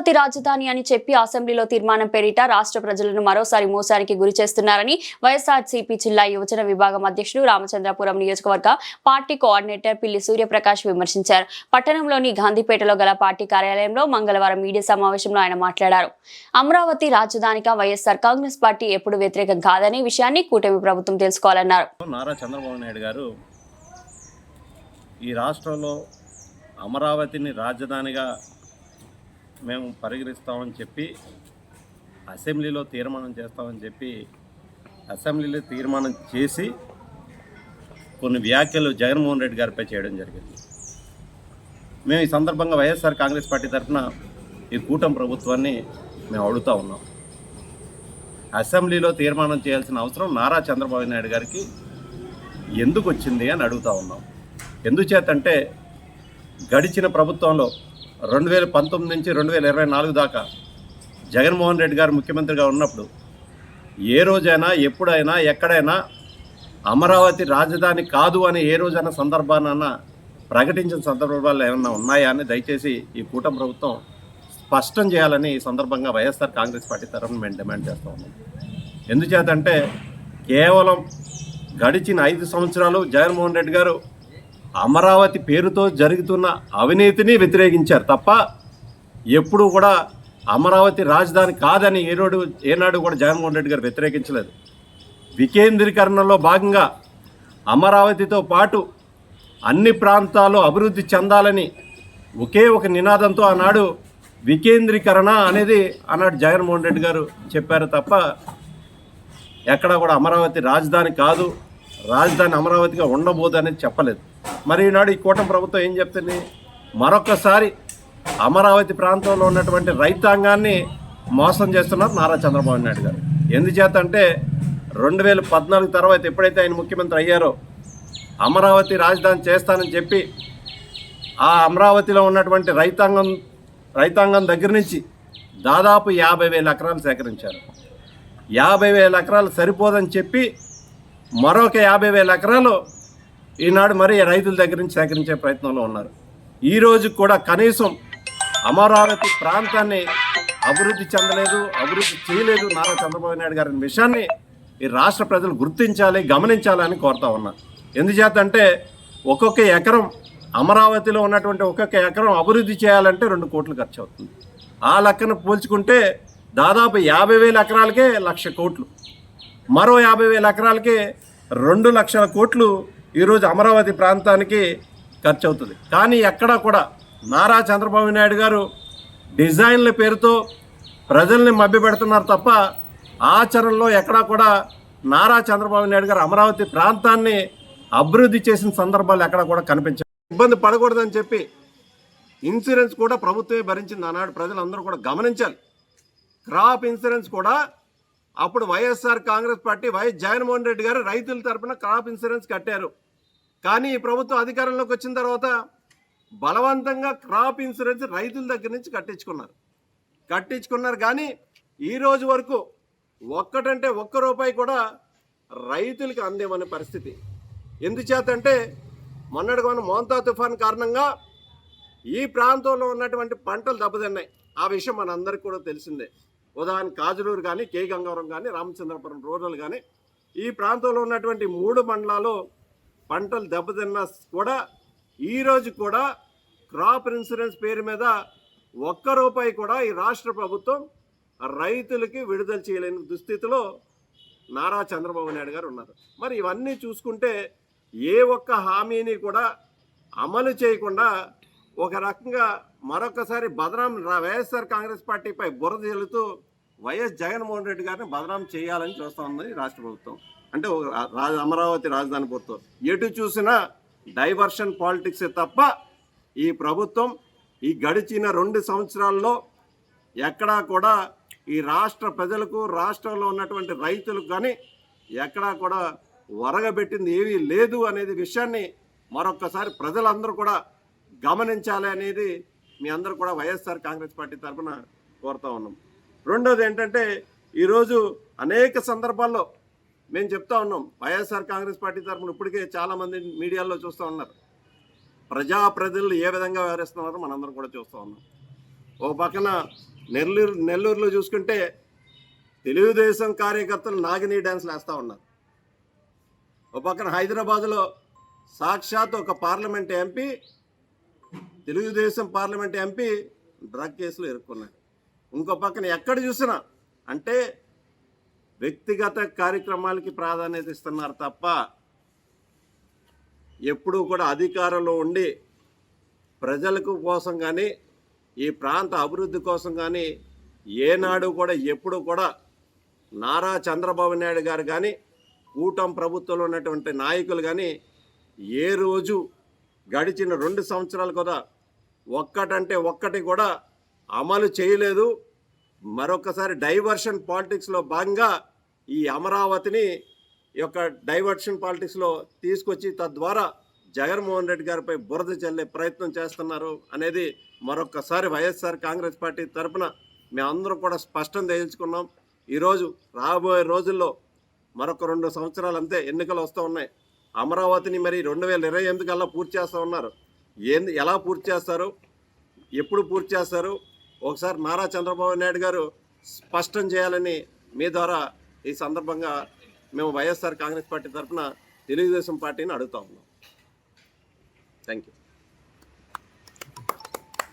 అమరావతి రాజధాని అని చెప్పి అసెంబ్లీలో తీర్మానం పేరిట రాష్ట్ర ప్రజలను మరోసారి మోసానికి గురి చేస్తున్నారని వైఎస్ఆర్సీపీ జిల్లా యువజన విభాగం అధ్యక్షుడు రామచంద్రపురం నియోజకవర్గ పార్టీ కోఆర్డినేటర్ పిల్లి సూర్యప్రకాష్ విమర్శించారు. పట్టణంలోని గాంధీపేటలో గల పార్టీ కార్యాలయంలో మంగళవారం మీడియా సమావేశంలో ఆయన మాట్లాడారు. అమరావతి రాజధానిగా వైఎస్ఆర్ కాంగ్రెస్ పార్టీ ఎప్పుడు వ్యతిరేకం కాదనే విషయాన్ని కూటమి ప్రభుత్వం తెలుసుకోవాలన్నారు. నారా చంద్రబాబు నాయుడు గారు ఈ రాష్ట్రంలో అమరావతిని రాజధానిగా మేము పరిగణిస్తామని చెప్పి అసెంబ్లీలో తీర్మానం చేస్తామని చెప్పి అసెంబ్లీలో తీర్మానం చేసి కొన్ని వ్యాఖ్యలు జగన్మోహన్ రెడ్డి గారిపై చేయడం జరిగింది. మేము ఈ సందర్భంగా వైఎస్ఆర్ కాంగ్రెస్ పార్టీ తరఫున ఈ కూటమి ప్రభుత్వాన్ని మేము అడుగుతూ ఉన్నాం. అసెంబ్లీలో తీర్మానం చేయాల్సిన అవసరం నారా చంద్రబాబు నాయుడు గారికి ఎందుకు వచ్చింది అని అడుగుతూ ఉన్నాం. ఎందుచేతంటే గడిచిన ప్రభుత్వంలో 2019 నుంచి 2024 దాకా జగన్మోహన్ రెడ్డి గారు ముఖ్యమంత్రిగా ఉన్నప్పుడు ఏ రోజైనా ఎప్పుడైనా ఎక్కడైనా అమరావతి రాజధాని కాదు అని ఏ రోజైనా సందర్భాన ప్రకటించిన సందర్భాలు ఏమైనా ఉన్నాయా అని దయచేసి ఈ కూటమి ప్రభుత్వం స్పష్టం చేయాలని ఈ సందర్భంగా వైఎస్ఆర్ కాంగ్రెస్ పార్టీ తరఫున మేము డిమాండ్ చేస్తూ ఉన్నాం. ఎందుచేతంటే కేవలం గడిచిన 5 సంవత్సరాలు జగన్మోహన్ రెడ్డి గారు అమరావతి పేరుతో జరుగుతున్న అవినీతిని వ్యతిరేకించారు తప్ప ఎప్పుడూ కూడా అమరావతి రాజధాని కాదని ఏనాడు కూడా జగన్మోహన్ రెడ్డి గారు వ్యతిరేకించలేదు. వికేంద్రీకరణలో భాగంగా అమరావతితో పాటు అన్ని ప్రాంతాలు అభివృద్ధి చెందాలని ఒకే ఒక నినాదంతో ఆనాడు వికేంద్రీకరణ అనేది ఆనాడు జగన్మోహన్ రెడ్డి గారు చెప్పారు తప్ప ఎక్కడా కూడా అమరావతి రాజధాని కాదు, రాజధాని అమరావతిగా ఉండబోదు అనేది చెప్పలేదు. మరి ఈనాడు ఈ కూటమి ప్రభుత్వం ఏం చెప్తుంది? మరొకసారి అమరావతి ప్రాంతంలో ఉన్నటువంటి రైతాంగాన్ని మోసం చేస్తున్నారు నారా చంద్రబాబు నాయుడు గారు. ఎందుచేత అంటే 2014 తర్వాత ఎప్పుడైతే ఆయన ముఖ్యమంత్రి అయ్యారో అమరావతి రాజధాని చేస్తానని చెప్పి ఆ అమరావతిలో ఉన్నటువంటి రైతాంగం దగ్గర నుంచి దాదాపు 50,000 ఎకరాలు సేకరించారు. 50,000 ఎకరాలు సరిపోదని చెప్పి మరొక 50,000 ఎకరాలు ఈనాడు మరి రైతుల దగ్గర నుంచి సేకరించే ప్రయత్నంలో ఉన్నారు. ఈరోజు కూడా కనీసం అమరావతి ప్రాంతాన్ని అభివృద్ధి చెందలేదు, అభివృద్ధి చేయలేదు నారా చంద్రబాబు నాయుడు గారి విషయాన్ని ఈ రాష్ట్ర ప్రజలు గుర్తించాలి, గమనించాలని కోరుతా ఉన్నారు. ఎందుచేతంటే ఒక్కొక్క ఎకరం అమరావతిలో ఉన్నటువంటి ఒక్కొక్క ఎకరం అభివృద్ధి చేయాలంటే 2 కోట్లు ఖర్చు అవుతుంది. ఆ లెక్కన పోల్చుకుంటే దాదాపు 50,000 ఎకరాలకే 1,00,000 కోట్లు, మరో 50,000 ఎకరాలకే 2 లక్షల కోట్లు ఈరోజు అమరావతి ప్రాంతానికి ఖర్చు అవుతుంది. కానీ ఎక్కడా కూడా నారా చంద్రబాబు నాయుడు గారు డిజైన్ల పేరుతో ప్రజల్ని మభ్యపెడుతున్నారు తప్ప ఆచరణలో ఎక్కడా కూడా నారా చంద్రబాబు నాయుడు గారు అమరావతి ప్రాంతాన్ని అభివృద్ధి చేసిన సందర్భాలు ఎక్కడా కూడా కనిపించాయి. ఇబ్బంది పడకూడదని చెప్పి ఇన్సూరెన్స్ కూడా ప్రభుత్వమే భరించింది. ఆనాడు ప్రజలందరూ కూడా గమనించాలి. క్రాప్ ఇన్సూరెన్స్ కూడా అప్పుడు వైఎస్ఆర్ కాంగ్రెస్ పార్టీ జగన్మోహన్ రెడ్డి గారు రైతుల తరపున క్రాప్ ఇన్సూరెన్స్ కట్టారు. కానీ ఈ ప్రభుత్వం అధికారంలోకి వచ్చిన తర్వాత బలవంతంగా క్రాప్ ఇన్సూరెన్స్ రైతుల దగ్గర నుంచి కట్టించుకున్నారు. కానీ ఈ రోజు వరకు ఒక్కటంటే ఒక్క రూపాయి కూడా రైతులకి అందేమనే పరిస్థితి. ఎందుచేతంటే మొన్నటి మోంతా తుఫాన్ కారణంగా ఈ ప్రాంతంలో ఉన్నటువంటి పంటలు దెబ్బతిన్నాయి. ఆ విషయం మనందరికీ కూడా తెలిసిందే. ఉదాహరణ కాజులూరు కానీ, కే గంగవరం కానీ, రామచంద్రపురం రూరల్ కానీ ఈ ప్రాంతంలో ఉన్నటువంటి 3 మండలాలు పంటలు దెబ్బతిన్నా కూడా ఈరోజు కూడా క్రాప్ ఇన్సూరెన్స్ పేరు మీద ఒక్క రూపాయి కూడా ఈ రాష్ట్ర ప్రభుత్వం రైతులకి విడుదల చేయలేని దుస్థితిలో నారా చంద్రబాబు నాయుడు గారు ఉన్నారు. మరి ఇవన్నీ చూసుకుంటే ఏ ఒక్క హామీని కూడా అమలు చేయకుండా ఒక రకంగా మరొకసారి వైఎస్ఆర్ కాంగ్రెస్ పార్టీపై బురద జల్లుతూ వైఎస్ జగన్మోహన్ రెడ్డి గారిని బదనాం చేయాలని చూస్తూ ఉంది రాష్ట్ర ప్రభుత్వం. అంటే అమరావతి రాజధాని ప్రభుత్వం ఎటు చూసినా డైవర్షన్ పాలిటిక్సే తప్ప ఈ ప్రభుత్వం ఈ గడిచిన 2 సంవత్సరాల్లో ఎక్కడా కూడా ఈ రాష్ట్ర ప్రజలకు, రాష్ట్రంలో ఉన్నటువంటి రైతులకు కానీ ఎక్కడా కూడా ఒరగబెట్టింది ఏమీ లేదు అనేది విషయాన్ని మరొక్కసారి ప్రజలందరూ కూడా గమనించాలి అనేది మీ అందరూ కూడా వైఎస్ఆర్ కాంగ్రెస్ పార్టీ తరఫున కోరుతా ఉన్నాం. రెండోది ఏంటంటే ఈరోజు అనేక సందర్భాల్లో మేము చెప్తా ఉన్నాం, వైఎస్ఆర్ కాంగ్రెస్ పార్టీ తరఫున ఇప్పటికే చాలామంది మీడియాలో చూస్తూ ఉన్నారు. ప్రజాప్రతినిధులు ఏ విధంగా వ్యవహరిస్తున్నారో మనందరం కూడా చూస్తూ ఉన్నాం. ఒక పక్కన నెల్లూరులో చూసుకుంటే తెలుగుదేశం కార్యకర్తలు నాగిని డ్యాన్స్లు వేస్తూ ఉన్నారు. ఒక పక్కన హైదరాబాదులో సాక్షాత్ ఒక parliament MP, Telugu Desam parliament MP drug కేసులు ఇరుక్కున్నాడు. ఇంకో పక్కన ఎక్కడ చూసినా అంటే వ్యక్తిగత కార్యక్రమాలకి ప్రాధాన్యత ఇస్తున్నారు తప్ప ఎప్పుడూ కూడా అధికారంలో ఉండి ప్రజలకు కోసం కానీ ఈ ప్రాంత అభివృద్ధి కోసం కానీ ఏనాడు కూడా ఎప్పుడు కూడా నారా చంద్రబాబు నాయుడు గారు కానీ కూటమి ప్రభుత్వంలో ఉన్నటువంటి నాయకులు కానీ ఏ రోజు గడిచిన 2 సంవత్సరాలు కూడా ఒక్కటంటే ఒక్కటి కూడా అమలు చేయలేదు. మరొకసారి డైవర్షన్ పాలిటిక్స్లో భాగంగా ఈ అమరావతిని డైవర్షన్ పాలిటిక్స్లో తీసుకొచ్చి తద్వారా జగన్మోహన్ రెడ్డి గారిపై బురద చల్లే ప్రయత్నం చేస్తున్నారు అనేది మరొకసారి వైఎస్ఆర్ కాంగ్రెస్ పార్టీ తరఫున మేమందరం కూడా స్పష్టం తెలుసుకున్నాం. ఈరోజు రాబోయే రోజుల్లో మరొక 2 సంవత్సరాలు అంతే ఎన్నికలు వస్తూ ఉన్నాయి. అమరావతిని మరి 2028 కల్లా పూర్తి చేస్తూ ఉన్నారు. ఎలా పూర్తి చేస్తారు, ఎప్పుడు పూర్తి చేస్తారు, ఒకసారి నారా చంద్రబాబు నాయుడు గారు స్పష్టం చేయాలని మీ ద్వారా ఈ సందర్భంగా మేము వైఎస్ఆర్ కాంగ్రెస్ పార్టీ తరఫున తెలుగుదేశం పార్టీని అడుగుతా ఉన్నాం. Thank you.